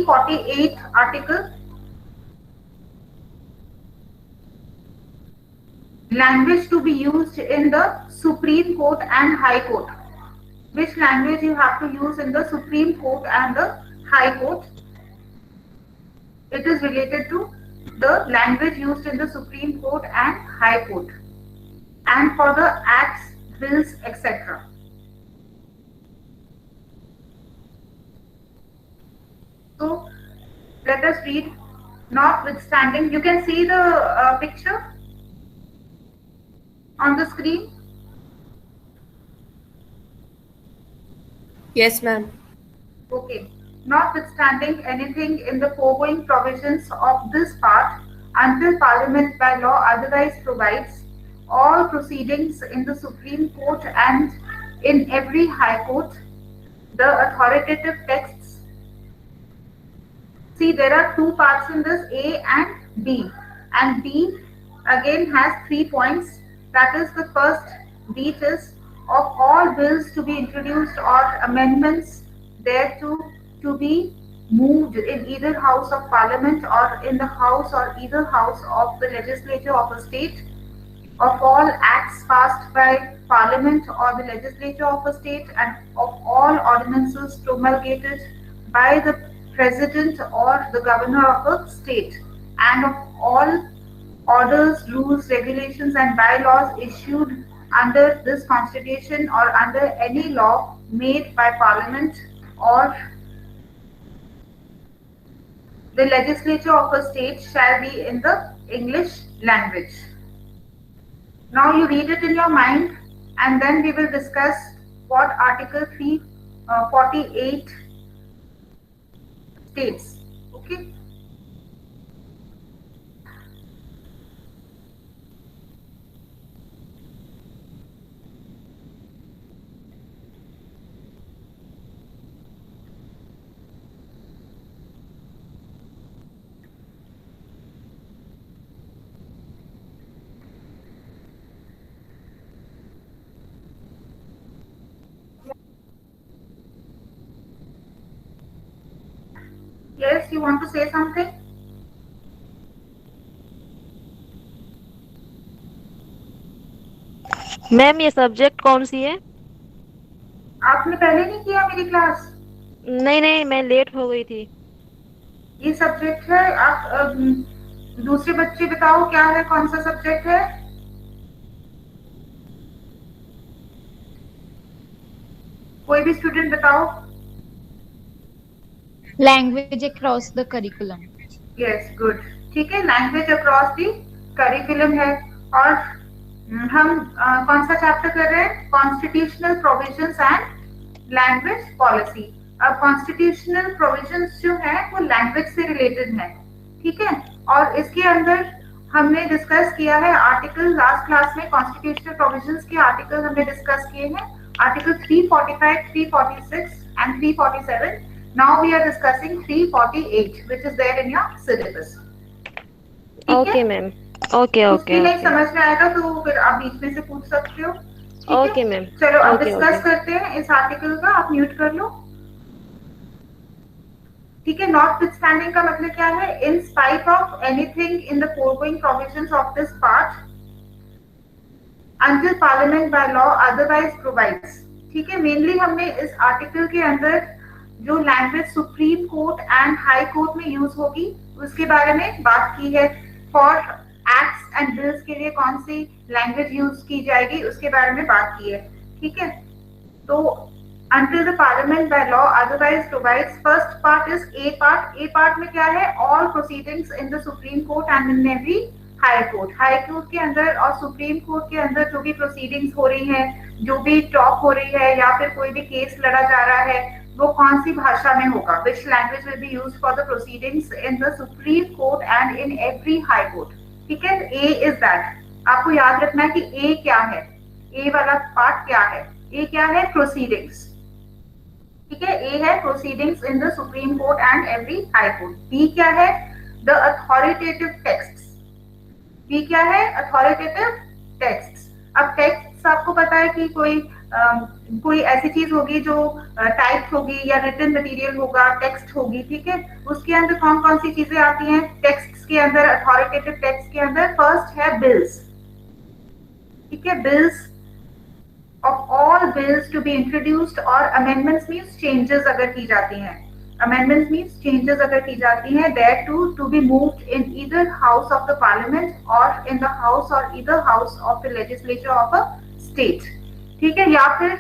348 article, language to be used in the Supreme Court and High Court. Which language you have to use in the Supreme Court and the High Court? It is related to the language used in the Supreme Court and High Court, and for the acts, bills, etc. So let us read. Notwithstanding, you can see the picture on the screen. Yes, ma'am. Okay. Notwithstanding anything in the foregoing provisions of this part, until Parliament by law otherwise provides, all proceedings in the Supreme Court and in every High Court, the authoritative texts. See, there are two parts in this, A and B. And B again has 3 points. That is, the first beat is of all bills to be introduced or amendments thereto to be moved in either House of Parliament or in the House or either House of the Legislature of a state, of all acts passed by Parliament or the Legislature of a state, and of all ordinances promulgated by the President or the Governor of a state, and of all orders, rules, regulations, and bylaws issued under this Constitution or under any law made by Parliament or the legislature of a state shall be in the English language. Now you read it in your mind, and then we will discuss what Article 348 states. Okay. Yes, you want to say something? Ma'am ये subject कौन सी है? आपने पहले नहीं किया मेरी class? नहीं नहीं, मैं लेट हो गई थी। ये सब्जेक्ट है। आप दूसरे बच्चे बताओ क्या है, कौन सा सब्जेक्ट है? कोई भी स्टूडेंट बताओ। Language across the curriculum. Yes, good. ठीक है, लैंग्वेज अक्रॉस द करिकुलम है। और हम कौन सा चैप्टर कर रहे हैं? Constitutional provisions and language policy. अब कॉन्स्टिट्यूशनल प्रोविजंस जो है वो लैंग्वेज से रिलेटेड है, ठीक है। और इसके अंदर हमने डिस्कस किया है आर्टिकल, लास्ट क्लास में कॉन्स्टिट्यूशनल प्रोविजंस के आर्टिकल हमने डिस्कस किए हैं, article 345, 346 and 347. Now we are discussing 348, which is there in your syllabus. Okay ma'am, okay okay. नहीं समझ में आएगा तो फिर आप बीच में से पूछ सकते हो। Okay ma'am. चलो अब डिस्कस करते हैं इस आर्टिकल का। आप म्यूट कर लो, ठीक है। नॉटविथस्टैंडिंग का मतलब क्या है? In spite of anything in the foregoing provisions of this part until parliament by law otherwise provides, ठीक है। मेनली हमने इस आर्टिकल के अंदर जो language supreme court and high court में यूज होगी उसके बारे में बात की है। फॉर एक्ट्स एंड बिल्स के लिए कौन सी लैंग्वेज यूज की जाएगी उसके बारे में बात की है, ठीक है। तो until the parliament by law otherwise provides, first part is A part. A part में क्या है? all proceedings in the Supreme Court and in every high court. High court के अंदर और सुप्रीम कोर्ट के अंदर जो भी प्रोसीडिंग्स हो रही हैं, जो भी टॉक हो रही है या फिर कोई भी केस लड़ा जा रहा है, वो कौन सी भाषा में होगा? Which language will be used for the proceedings in the supreme court and in every high court, ठीक है। ए इज दैट। आपको याद रखना है कि ए क्या है, ए वाला पार्ट क्या है? ए क्या है? प्रोसीडिंग्स, ठीक है। ए है proceedings in the supreme court and every high court. B क्या है? The authoritative text. बी क्या है? Authoritative text. अब टेक्स्ट आपको पता है कि कोई कोई ऐसी चीज होगी जो टाइप होगी या रिटन मटेरियल होगा, टेक्स्ट होगी, ठीक है, उसके अंदर कौन कौन सी चीजें आती हैं टेक्स्ट के अंदर, अथॉरिटेटिव टेक्स्ट के अंदर? फर्स्ट है बिल्स, ठीक है, bills of all bills to be introduced, और amendments means changes अगर की जाती हैं, amendments means changes अगर की जाती हैं, that to be moved in either house of the parliament or in the house or either house of the legislature of a state, ठीक है, या फिर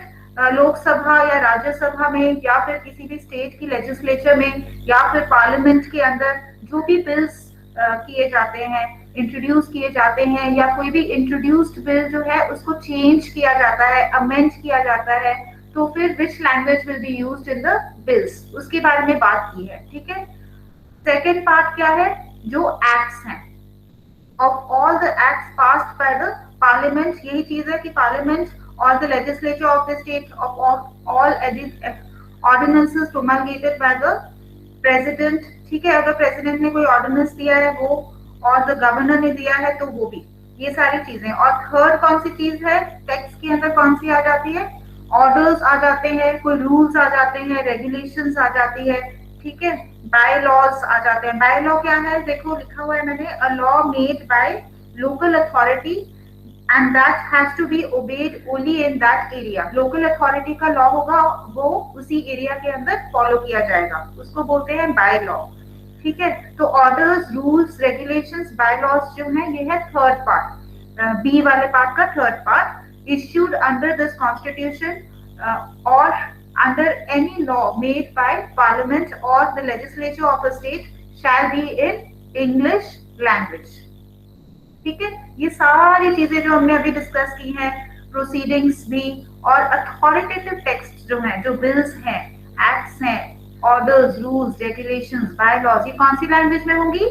लोकसभा या राज्यसभा में या फिर किसी भी स्टेट की लेजिस्लेचर में या फिर पार्लियामेंट के अंदर जो भी बिल्स किए जाते हैं, इंट्रोड्यूस किए जाते हैं, या कोई भी इंट्रोड्यूस्ड बिल जो है उसको चेंज किया जाता है, अमेंड किया जाता है, तो फिर which language will be used in the bills, उसके बारे में बात की है, ठीक है। सेकेंड पार्ट क्या है? जो एक्ट्स हैं, of all the acts passed by the parliament, यही चीज है कि पार्लियामेंट और the legislature of the state of all ordinances promulgated by the president, ठीक है, अगर प्रेसिडेंट ने कोई ऑर्डिनेंस दिया है वो, और द गवर्नर ने दिया है तो वो भी, ये सारी चीजें। और थर्ड कौन सी चीज है टेक्स्ट के अंदर, कौन सी आ जाती है? ऑर्डर्स आ जाते हैं, कोई रूल्स आ जाते हैं, रेगुलेशंस आ जाती है, ठीक है, बाय लॉज आ जाते हैं। बाय लॉ क्या है? देखो लिखा हुआ है मैंने, a law made by local authority and that has to be obeyed only in that area. Local authority का लॉ होगा, वो उसी एरिया के अंदर फॉलो किया जाएगा, उसको बोलते हैं बाय लॉ, ठीक है। तो ऑर्डर्स, रूल्स, रेगुलेशंस, बायलॉज जो है ये है थर्ड पार्ट, बी वाले पार्ट का third part. Issued under this constitution और under any law made by parliament और the legislature of a state shall be in English language, ठीक है। ये सारी चीजें जो हमने अभी डिस्कस की हैं, प्रोसीडिंग्स भी, और अथॉरिटेटिव टेक्स्ट जो है, जो बिल्स हैं, एक्ट्स हैं, ऑर्डर्स, रूल्स, रेगुलेशंस, बायलॉज, ये कौन सी लैंग्वेज में होंगी?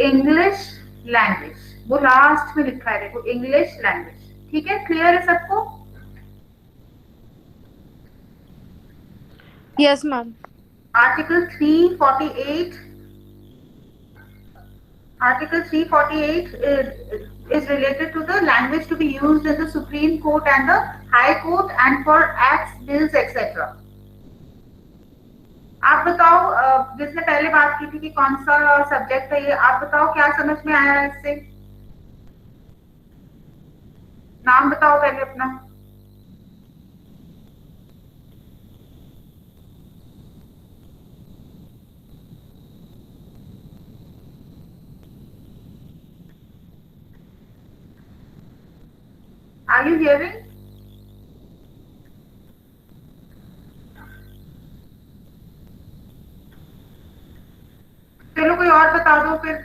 इंग्लिश लैंग्वेज, वो लास्ट में लिखा है देखो, इंग्लिश लैंग्वेज, ठीक है। क्लियर है सबको? Yes ma'am. Article 348, article 348 is related to the language to be used in the Supreme Court and the High Court and for acts, bills, etc. आप बताओ, जिसने पहले बात की थी कि कौन सा सब्जेक्ट है ये, आप बताओ क्या समझ में आया है इससे? नाम बताओ पहले अपना। Are you hearing? चलो कोई और बता दो फिर।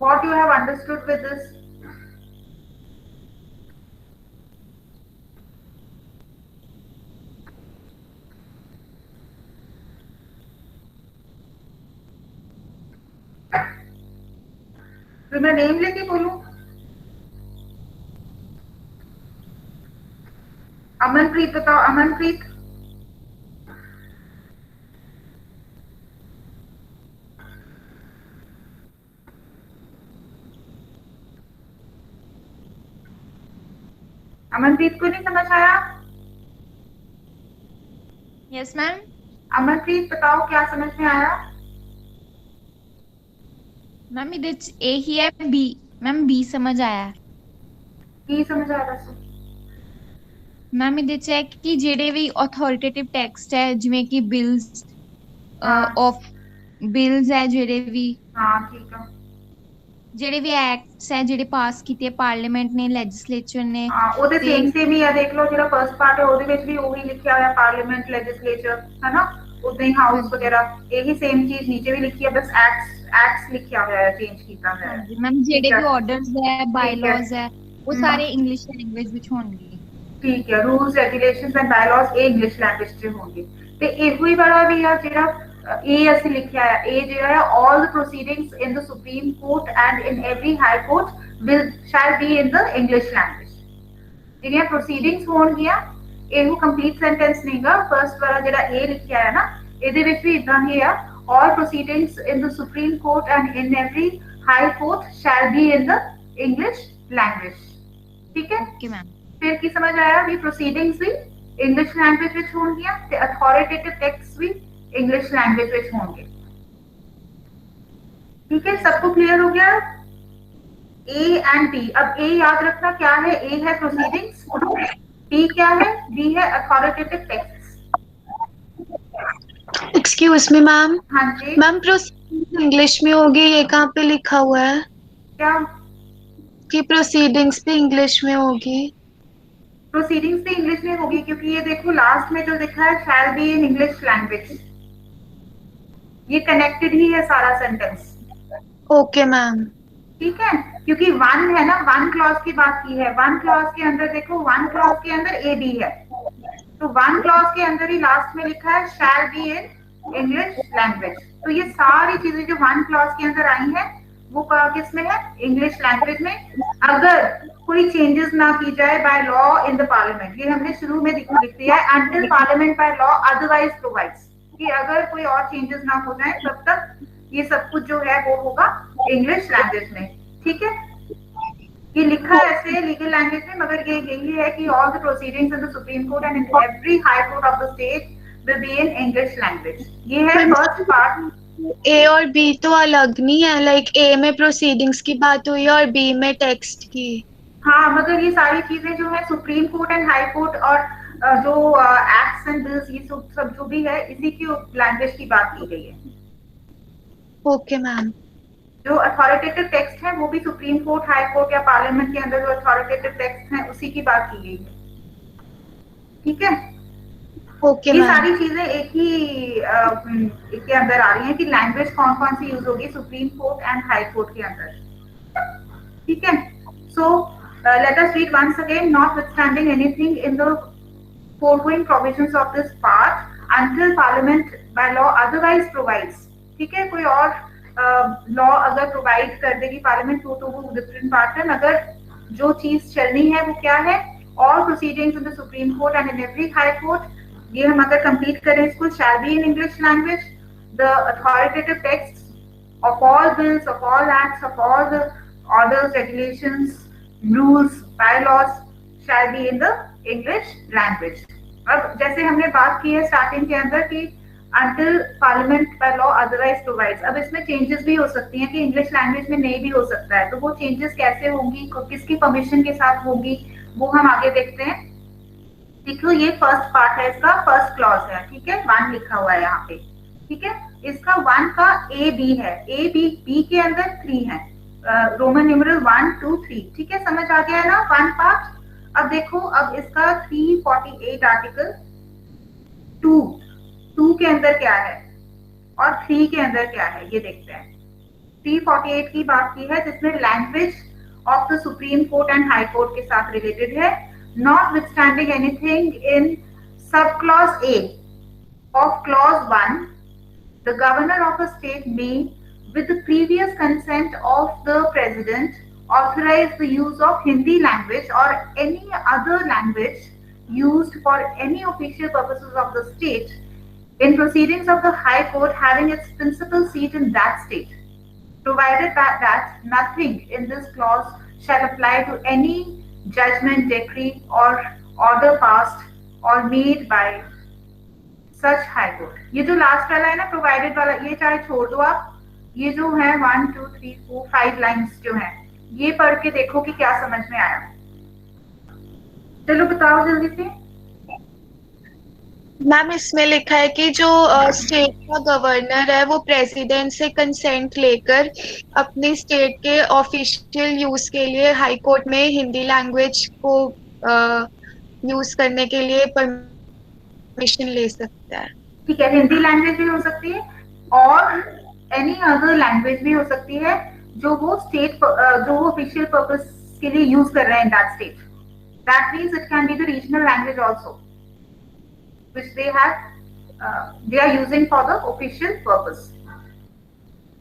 What you have understood with this? तो मैं नेम लेके बोलूं? अमनप्रीत बताओ, अमनप्रीत। अमनप्रीत को नहीं समझ आया? Yes ma'am. अमनप्रीत बताओ क्या समझ में आया? मैम ਇਹਦੇ ਚ A ਹੀ ਹੈ B। मैम B समझ आया। ਕੀ ਸਮਝ ਆਇਆ ਦੱਸੋ? ਮੈਮ ਇਹਦੇ ਚ ਹੈ ਕਿ ਜਿਹੜੇ ਵੀ ਅਥਾਰਟੇਟਿਵ ਟੈਕਸਟ ਹੈ ਜਿਵੇਂ ਕਿ ਬਿਲਸ ਆਫ ਬਿਲਸ ਹੈ ਜਿਹੜੇ ਵੀ ਹਾਂ ਠੀਕ ਆ। ਜਿਹੜੇ ਵੀ ਐਕਟਸ ਹੈ ਜਿਹੜੇ ਪਾਸ ਕੀਤੇ ਪਾਰਲੀਮੈਂਟ ਨੇ ਲੈਜਿਸਲੇਚਰ ਨੇ ਹਾਂ ਉਹਦੇ ਸੇਮ ਹੀ ਆ। ਦੇਖ ਲਓ ਜਿਹੜਾ ਫਰਸਟ ਪਾਰਟ ਹੈ ਉਹਦੇ ਵਿੱਚ ਵੀ ਉਹੀ ਲਿਖਿਆ ਹੋਇਆ ਪਾਰਲੀਮੈਂਟ, ਲੈਜਿਸਲੇਚਰ, ਹੈ ਨਾ, ਉਦਾਂ ਹੀ ਹਾਊਸ ਵਗੈਰਾ, ਇਹੀ ਸੇਮ ਚੀਜ਼ ਨੀਚੇ ਵੀ ਲਿਖੀ ਹੈ, ਬਸ एक्ट्स लिखा हुआ है, चेंज किया हुआ है। मैम जेडे भी ऑर्डर्स है, बायलॉज है, वो सारे इंग्लिश लैंग्वेज ਵਿੱਚ ਹੋਣਗੇ। ठीक है, रूल्स, रेगुलेशंस एंड बायलॉज ਇਹ ਇੰਗਲਿਸ਼ ਲੈਂਗੁਏਜ ਚ ਹੋਣਗੇ। ਤੇ ਇਹੋ ਹੀ ਵਾਲਾ ਵੀ ਆ ਜਿਹੜਾ ਇਹ ਅਸੀਂ ਲਿਖਿਆ ਹੈ, ਇਹ ਜਿਹੜਾ ਹੈ all the proceedings in the Supreme Court and in every High Court shall be in the English language। ਜਿਹੜੀਆਂ proceedings ਹੋਣਗੀਆਂ, ਇਹੋ ਕੰਪਲੀਟ ਸੈਂਟੈਂਸ ਨਹੀਂਗਾ, ਫਰਸਟ ਵਾਲਾ ਜਿਹੜਾ ਇਹ ਲਿਖਿਆ ਹੈ ਨਾ, ਇਹਦੇ ਵਿੱਚ ਵੀ ਇਦਾਂ ਹੀ ਆ, all proceedings in the Supreme Court and in every High Court shall be in the English language. ठीक है? Okay ma'am. फिर की समझ आया भी proceedings भी English language ਵਿੱਚ ਹੋਣਗੀਆਂ ਤੇ authoritative texts भी English language ਵਿੱਚ होंगे. ठीक है, सबको क्लियर हो गया? A and B. अब A याद रखना क्या है? A है proceedings, B क्या है? B है authoritative texts. Excuse me ma'am. हाँ जी. मैम प्रोसीडिंग्स इंग्लिश में होगी, ये कहाँ पे लिखा हुआ है क्या? कि प्रोसीडिंग्स भी इंग्लिश में होगी? प्रोसीडिंग्स भी इंग्लिश में होगी क्योंकि ये देखो लास्ट में जो लिखा है शैल बी इन इंग्लिश लैंग्वेज, ये कनेक्टेड ही है सारा सेंटेंस. Okay ma'am. ठीक है, क्योंकि वन है ना, वन क्लॉज की बात की है. वन क्लॉज के अंदर देखो, वन क्लॉज के अंदर ए बी है, तो वन क्लॉज के अंदर ही लास्ट में लिखा है शैल बी इन इंग्लिश लैंग्वेज. तो ये सारी चीजें जो वन क्लॉज के अंदर आई हैं वो किस में है? इंग्लिश लैंग्वेज में. अगर कोई चेंजेस ना की जाए by law in the parliament, ये हमने शुरू में लिख दिया है, until parliament by law otherwise provides, कि अगर कोई और चेंजेस ना हो जाए तब तक ये सब कुछ जो है वो होगा इंग्लिश लैंग्वेज में. ठीक है, ये लिखा है ऐसे लीगल लैंग्वेज में, मगर ये यही है कि all the proceedings in the supreme court and in every high court of the state will be in English language. ये है फर्स्ट पार्ट. ए और बी तो अलग नहीं है, लाइक ए में प्रोसीडिंग्स की बात हुई और बी में टेक्स्ट की. हाँ, मगर ये सारी चीजें जो है supreme court and high court और जो एक्ट्स एंड बिल्स ये सब जो भी है इसी की लैंग्वेज की बात की गई है. Okay ma'am. जो अथॉरिटेटिव टेक्स्ट है वो भी सुप्रीम कोर्ट, हाई कोर्ट या पार्लियामेंट के अंदर जो अथॉरिटेटिव टेक्स्ट है उसी की बात की गई है. ठीक है, ओके ये मैम. सारी चीजें एक ही के अंदर आ रही हैं कि लैंग्वेज कौन कौन सी यूज होगी supreme court and high court के अंदर. ठीक है, so let us read once again. Notwithstanding anything in the foregoing provisions of this part until parliament by law otherwise provides. ठीक है, कोई और लॉ अगर प्रोवाइड कर देगी पार्लियामेंट तो वो डिफरेंट पार्ट है, मगर जो चीज चलनी है वो क्या है? All proceedings in the supreme court and in every high court, ये हम अगर कंप्लीट करें इसको, शैल be in English language. The authoritative text of all bills, of all acts, of all the orders, regulations, rules, bylaws shell be in the English language. अब जैसे हमने बात की है स्टार्टिंग के अंदर कि until parliament by law otherwise provides, अब इसमें चेंजेस भी हो सकती हैं कि इंग्लिश लैंग्वेज में नहीं भी हो सकता है, तो वो चेंजेस कैसे होंगी, किसकी परमिशन के साथ होगी, वो हम आगे देखते हैं. देखो ये फर्स्ट पार्ट है, इसका फर्स्ट क्लॉज है. ठीक है, वन लिखा हुआ है यहाँ पे. ठीक है, इसका वन का ए बी है, ए बी, बी के अंदर 3 है, रोमन न्यूमेरल 1 2 3. ठीक है, समझ आ गया ना वन पार्ट. अब देखो, अब इसका 348 आर्टिकल 2 के अंदर क्या है और 3 के अंदर क्या है ये देखते हैं. 348 की बात की है जिसमें language of the supreme court and high court के साथ रिलेटेड है. नॉटविथस्टैंडिंग एनीथिंग इन सब clause A of clause 1, the governor of a state may with the previous consent of the president authorize the use of Hindi language or any other language used for any official purposes of the state in proceedings of the High Court having its principal seat in that state, provided that nothing in this clause shall apply to any judgment, decree or order passed or made by such High Court. ये जो last वाला है ना provided वाला, ये चाहे छोड़ दो आप, ये जो है 1 2 3 4 5 लाइंस जो है ये पढ़ के देखो कि क्या समझ में आया. चलो बताओ जल्दी से. मैम इसमें लिखा है कि जो स्टेट का गवर्नर है वो प्रेसिडेंट से कंसेंट लेकर अपनी स्टेट के ऑफिशियल यूज के लिए हाई कोर्ट में हिंदी लैंग्वेज को यूज करने के लिए परमिशन ले सकता है. ठीक है, हिंदी लैंग्वेज भी हो सकती है और एनी अदर लैंग्वेज भी हो सकती है जो वो स्टेट जो वो ऑफिशियल पर्पस के लिए यूज कर रहे हैं इन that state. That means it can be the regional language also which they are using for the official purpose,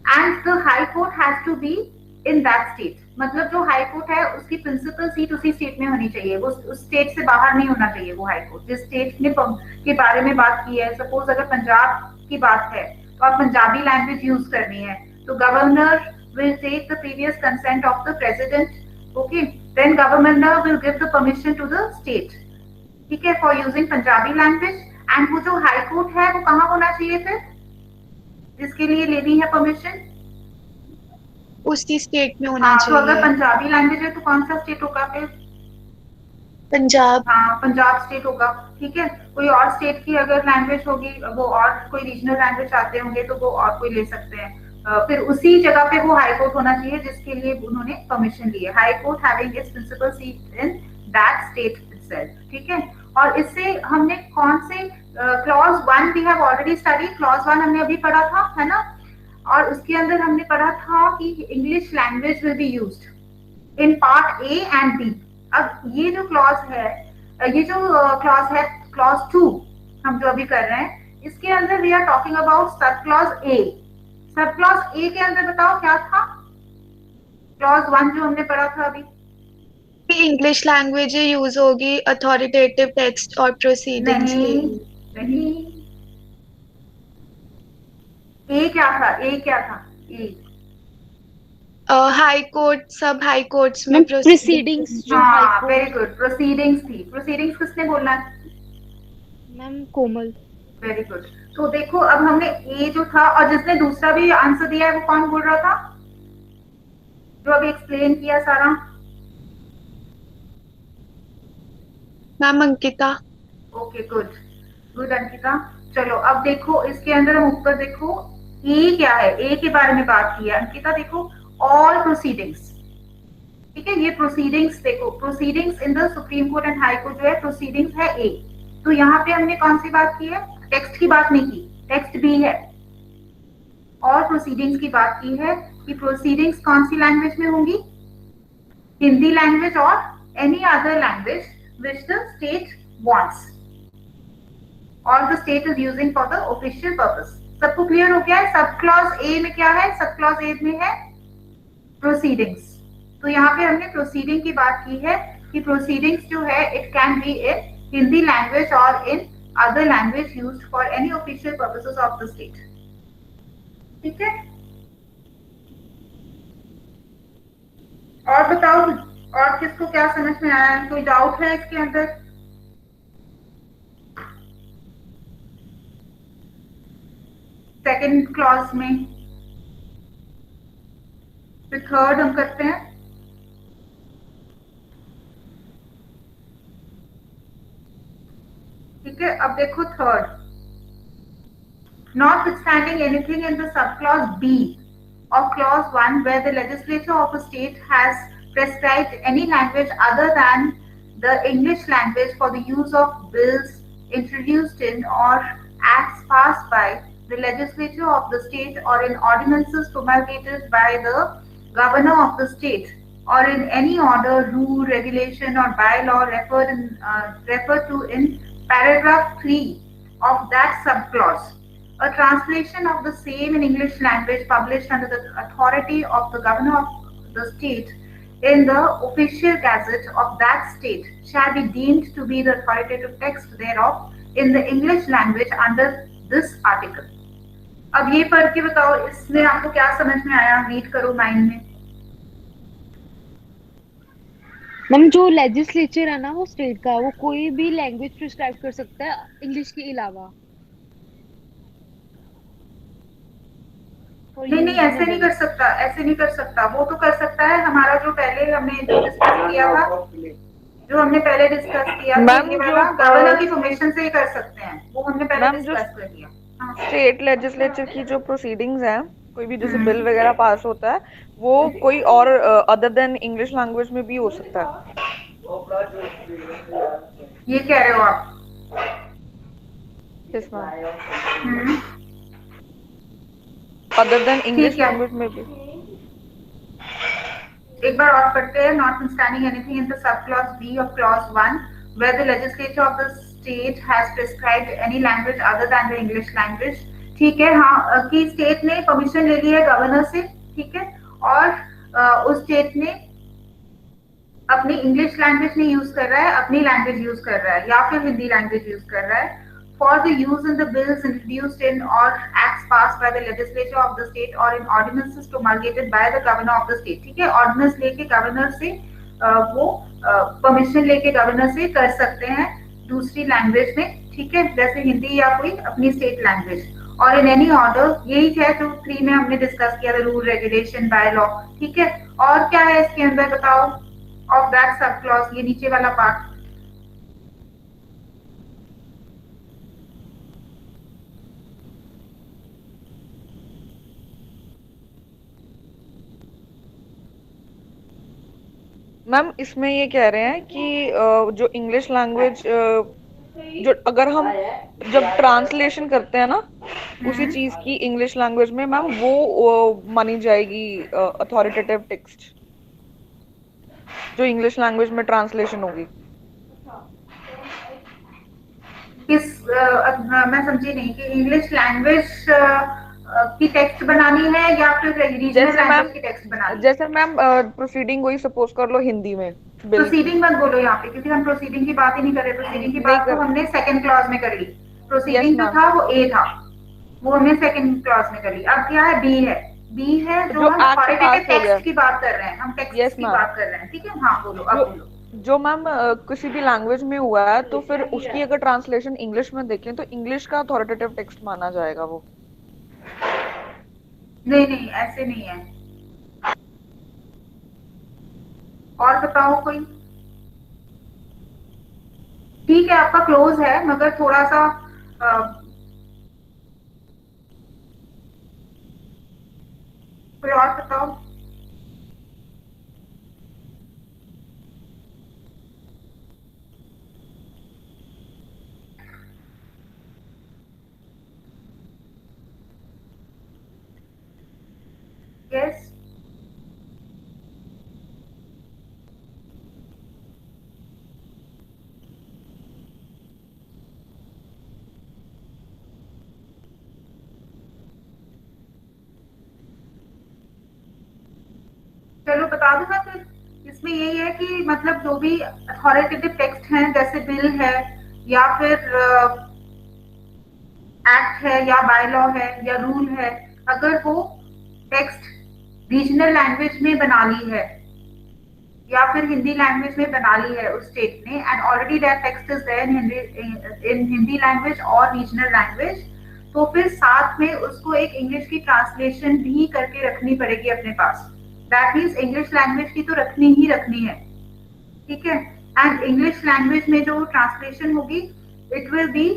and the high court has to be in that state. मतलब जो high court है उसकी principal seat उसी state में होनी चाहिए, वो उस स्टेट से बाहर नहीं होना चाहिए. वो हाई कोर्ट जिस स्टेट ने के बारे में बात की है, सपोज अगर पंजाब की बात है तो आप पंजाबी लैंग्वेज यूज करनी है तो governor will take the previous consent of the president Okay, then governor will give the permission to the state, ठीक है, for using Punjabi language. And वो जो हाई कोर्ट है वो कहाँ होना चाहिए फिर, जिसके लिए लेनी है परमिशन? उसी स्टेट में होना हाँ, तो अगर चाहिए। पंजाबी लैंग्वेज है तो कौन सा स्टेट होगा फिर? पंजाब। हाँ, पंजाब स्टेट होगा, ठीक है। कोई और स्टेट की अगर लैंग्वेज होगी, वो और कोई रीजनल लैंग्वेज चाहते होंगे तो वो और कोई ले सकते हैं। फिर उसी जगह पे वो हाई कोर्ट होना चाहिए जिसके लिए उन्होंने परमिशन ली है। High court having its principal seat in that state itself, ठीक है। और इससे हमने कौन से clause 1 we have already study, clause 1 हमने अभी पढ़ा था, है ना। और उसके अंदर हमने पढ़ा था कि English language will be used in part A and B. अब ये जो क्लॉज है, ये जो क्लॉज है क्लॉज 2 हम जो अभी कर रहे हैं, इसके अंदर we are talking about sub clause A. Sub clause ए के अंदर बताओ क्या था? क्लॉज 1 जो हमने पढ़ा था अभी, इंग्लिश लैंग्वेज यूज होगी अथॉरिटेटिव टेक्स्ट और प्रोसीडिंग्स के नहीं लिए। नहीं, ए क्या था? ए क्या था? ए हाई कोर्ट, सब हाई कोर्ट्स में प्रोसीडिंग्स जो हाई हाँ, कोर्ट। वेरी गुड, प्रोसीडिंग्स थी। प्रोसीडिंग्स किसने बोलना है? मैम कोमल। Very good. तो देखो अब हमने ए जो था, और जिसने दूसरा भी आंसर दिया है वो कौन बोल रहा था, जो अभी एक्सप्लेन किया सारा? Ma'am Ankita. Okay, good good Ankita. चलो अब देखो इसके अंदर हम ऊपर देखो ए क्या है, ए के बारे में बात की है अंकिता। देखो ऑल प्रोसीडिंग्स, ठीक है, ये प्रोसीडिंग्स देखो, proceedings in the supreme court and high court जो है प्रोसीडिंग्स है ए। तो यहाँ पे हमने कौन सी बात की है? टेक्स्ट की बात नहीं की, टेक्स्ट भी है, और प्रोसीडिंग्स की बात की है कि प्रोसीडिंग्स कौन सी लैंग्वेज में होंगी? हिंदी लैंग्वेज और any other language which the state wants और the state is using for the official purpose. सबको क्लियर हो गया है? सब क्लॉज ए में क्या है? सब क्लॉज ए में है प्रोसीडिंग्स। तो यहाँ पे हमने प्रोसीडिंग की बात की है कि प्रोसीडिंग्स जो है it can be in Hindi language और in other language used for any official purposes of the state, ठीक है। और बताओ, और किसको क्या समझ में आया है? कोई डाउट है इसके अंदर? सेकंड क्लॉज में फिर थर्ड हम करते हैं। ठीक है, अब देखो third, notwithstanding anything in the subclause B of clause 1 where the legislature of a state has prescribed any language other than the English language for the use of bills introduced in or acts passed by the legislature of the state or in ordinances promulgated by the governor of the state or in any order, rule, regulation or bylaw referred to in paragraph 3 of that subclause. A translation of the same in English language published under the authority of the governor of the state in the official gazette of that state shall be deemed to be the authoritative text thereof in the English language under this article. अब ये पढ़ के बताओ इसमें आपको क्या समझ में आया? रीड करो माइंड में। मैम जो लेजिस्लेचर है ना वो स्टेट का, वो कोई भी लैंग्वेज प्रिस्क्राइब कर सकता है इंग्लिश के अलावा। नहीं नहीं, ऐसे नहीं कर सकता, ऐसे नहीं कर सकता। वो तो कर सकता है हमारा जो पहले हमने जो डिस्कस किया था, जो हमने पहले डिस्कस किया था, ये वाला गवर्नर की परमिशन से ही कर सकते हैं, वो हमने पहले डिस्कस कर लिया। स्टेट लेजिस्लेचर की जो प्रोसीडिंग्स हैं, कोई भी जैसे बिल वगैरह पास होता है, वो कोई और अदर देन इंग्लिश लैंग्वेज में भी हो सकता है। ये कह रहे हो आप? Yes ma'am, other than English language में भी। एक बार और पढ़ते हैं। Notwithstanding anything in the subclause B of clause 1 where the legislature of the state has prescribed any language other than the English language, ठीक है, हाँ, कि स्टेट ने परमिशन ले ली है गवर्नर से, ठीक है, और उस स्टेट ने अपनी इंग्लिश लैंग्वेज नहीं यूज कर रहा है, अपनी लैंग्वेज यूज कर रहा है या फिर हिंदी लैंग्वेज यूज कर रहा है for the use in the bills introduced in or acts passed by the legislature of the state or in ordinances promulgated by the governor of the state, ठीक है। ऑर्डिनेंस लेके गवर्नर से वो permission लेके governor से कर सकते हैं दूसरी लैंग्वेज में, ठीक है, जैसे हिंदी या कोई अपनी स्टेट लैंग्वेज, और इन एनी ऑर्डर। यही है जो 3 में हमने डिस्कस किया था, रूल, रेगुलेशन, बाय लॉ, ठीक है। और क्या है इसके अंदर बताओ ऑफ दैट सब क्लॉज, ये नीचे वाला पार्ट। मैम इसमें ये कह रहे हैं कि जो इंग्लिश लैंग्वेज जो अगर हम जब ट्रांसलेशन करते हैं ना उसी चीज की इंग्लिश लैंग्वेज में मैम वो मानी जाएगी अथॉरिटेटिव टेक्स्ट, जो इंग्लिश लैंग्वेज में ट्रांसलेशन होगी। मैं समझी नहीं कि इंग्लिश लैंग्वेज की टेक्स्ट बनानी है या फिर रीजनल लैंग्वेज की टेक्स्ट बनानी है। जैसे मैम प्रोसीडिंग वही सपोज कर लो हिंदी में। प्रोसीडिंग मत बोलो यहाँ पे, क्योंकि हम प्रोसीडिंग की बात ही नहीं कर रहे। प्रोसीडिंग की बात तो हमने सेकंड क्लॉज में कर ली। प्रोसीडिंग जो था वो ए था, वो हमने सेकंड क्लॉज में कर ली। अब क्या है, बी है। बी है जो हम ऑथोरिटेटिव टेक्स्ट की बात कर रहे हैं, हम टेक्स्ट की बात कर रहे हैं, ठीक है। हाँ बोलो, अब बोलो। जो मैम किसी भी लैंग्वेज में हुआ है तो फिर उसकी अगर ट्रांसलेशन इंग्लिश में देखें तो इंग्लिश का अथॉरिटेटिव टेक्स्ट माना जाएगा वो। नहीं नहीं, ऐसे नहीं है। और बताओ कोई। ठीक है, आपका क्लोज है, मगर थोड़ा सा कोई और बताओ। यस, चलो बता दूं मैं फिर। इसमें यही है कि मतलब जो भी अथॉरिटेटिव टेक्स्ट हैं, जैसे बिल है या फिर एक्ट है या बाय लॉ है या रूल है, अगर वो टेक्स्ट रीजनल लैंग्वेज में बना ली है या फिर हिंदी लैंग्वेज में बना ली है उस स्टेट ने, and already that text is there in Hindi language और रीजनल लैंग्वेज, तो फिर साथ में उसको एक इंग्लिश की ट्रांसलेशन भी करके रखनी पड़ेगी अपने पास। दैट मीन्स इंग्लिश लैंग्वेज की तो रखनी ही रखनी है, ठीक है। एंड इंग्लिश लैंग्वेज में जो ट्रांसलेशन होगी, it will be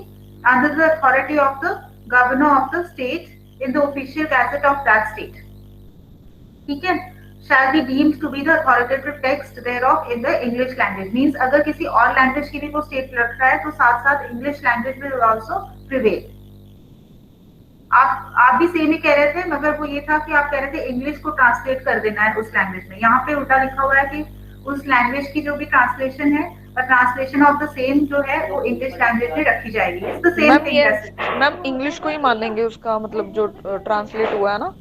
under the authority of the governor of the state in the official gazette of that state, ठीक है। shall be deemed to be the authoritative text thereof in the English language, means अगर किसी और language की भी वो state रख रहा है तो साथ साथ English language will also prevail। आप भी सेम ही कह रहे थे, मगर वो ये था कि आप कह रहे थे इंग्लिश को ट्रांसलेट कर देना है उस लैंग्वेज में। यहाँ पे उल्टा लिखा हुआ है कि उस लैंग्वेज की जो भी ट्रांसलेशन है, ट्रांसलेशन ऑफ द सेम जो है वो इंग्लिश लैंग्वेज में रखी जाएगी। It's the same thing. Ma'am English को ही मानेंगे उसका मतलब जो ट्रांसलेट हुआ है ना,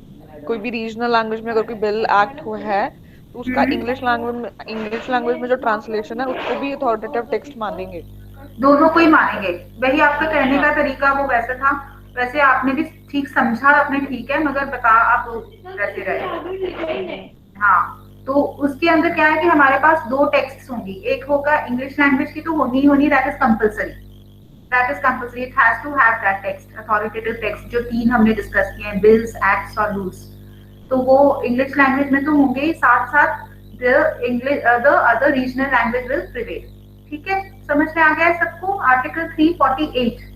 कोई भी रीजनल लैंग्वेज में अगर कोई बिल एक्ट हुआ है तो उसका इंग्लिश लैंग्वेज में जो ट्रांसलेशन है उसको भी अथॉरिटेटिव टेक्स्ट मानेंगे। दोनों को ही मानेंगे, वही आपका कहने का तरीका वो वैसा था। वैसे आपने भी ठीक समझा, आपने ठीक है, मगर बता आप वैसे रहे। हाँ, तो उसके अंदर क्या है कि हमारे पास 2 टेक्स्ट होंगी। एक होगा इंग्लिश लैंग्वेज की तो होनी ही होनी, that is compulsory, it has to have that text, authoritative text जो 3 हमने डिस्कस किए हैं, बिल्स, एक्ट्स और रूल्स, तो वो इंग्लिश लैंग्वेज में तो होंगे ही, साथ साथ the other regional language will prevail, ठीक है। समझ में आ गया है सबको। आर्टिकल 348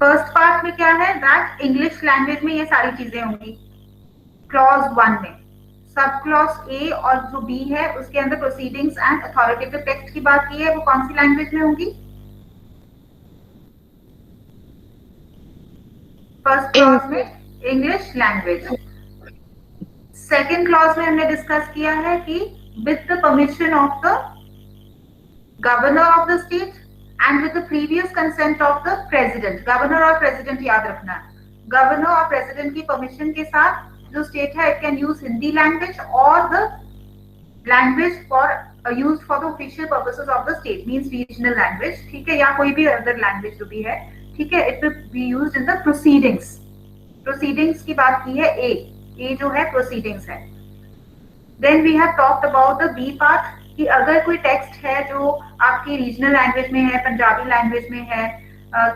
फर्स्ट पार्ट में क्या है, दैट इंग्लिश लैंग्वेज में ये सारी चीजें होंगी। क्लॉज 1 में सब क्लॉज ए और जो बी है उसके अंदर प्रोसीडिंग्स एंड अथॉरिटेटिव टेक्स्ट की बात की है, वो कौन सी लैंग्वेज में होंगी? फर्स्ट क्लॉज में इंग्लिश लैंग्वेज। सेकंड क्लॉज में हमने डिस्कस किया है कि with the permission of the governor of the state and with the previous consent of the president. Governor और प्रेसिडेंट याद रखना है। गवर्नर और प्रेसिडेंट की परमिशन के साथ जो स्टेट है, it can use Hindi language और the language for used for the official purposes of the state, means regional language, ठीक है, या कोई भी अदर लैंग्वेज जो भी है, ठीक है। It will be used in the proceedings. Proceedings की बात की है ए जो है प्रोसीडिंग्स है। Then we have talked about the B part कि अगर कोई टेक्स्ट है जो आपकी रीजनल लैंग्वेज में है, पंजाबी लैंग्वेज में है,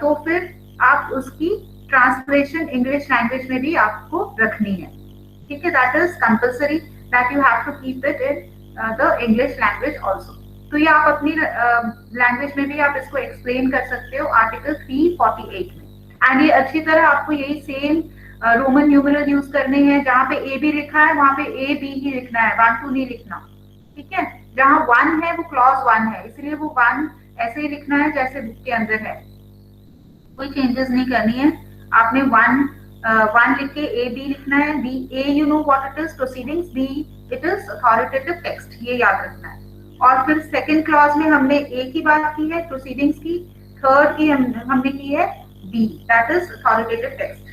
तो फिर आप उसकी ट्रांसलेशन इंग्लिश लैंग्वेज में भी आपको रखनी है, ठीक है। That is compulsory that you have to keep it in the English language also. तो ये आप अपनी लैंग्वेज में भी आप इसको एक्सप्लेन कर सकते हो आर्टिकल 348 में। एंड ये अच्छी तरह आपको यही सेम रोमन न्यूमरल यूज करने हैं, जहाँ पे ए भी लिखा है वहां पे ए बी ही लिखना है, 1 2 नहीं लिखना, ठीक है। जहाँ 1 है वो क्लॉज 1 है, इसलिए वो 1 ऐसे ही लिखना है जैसे बुक के अंदर है, कोई चेंजेस नहीं करनी है। आपने 1 लिख के ए बी लिखना है। B A you know what it is proceedings, B it is authoritative text, ये याद रखना है। और फिर सेकंड क्लॉज में हमने ए की बात की है प्रोसीडिंग्स की, थर्ड की हमने की है B, that is authoritative text.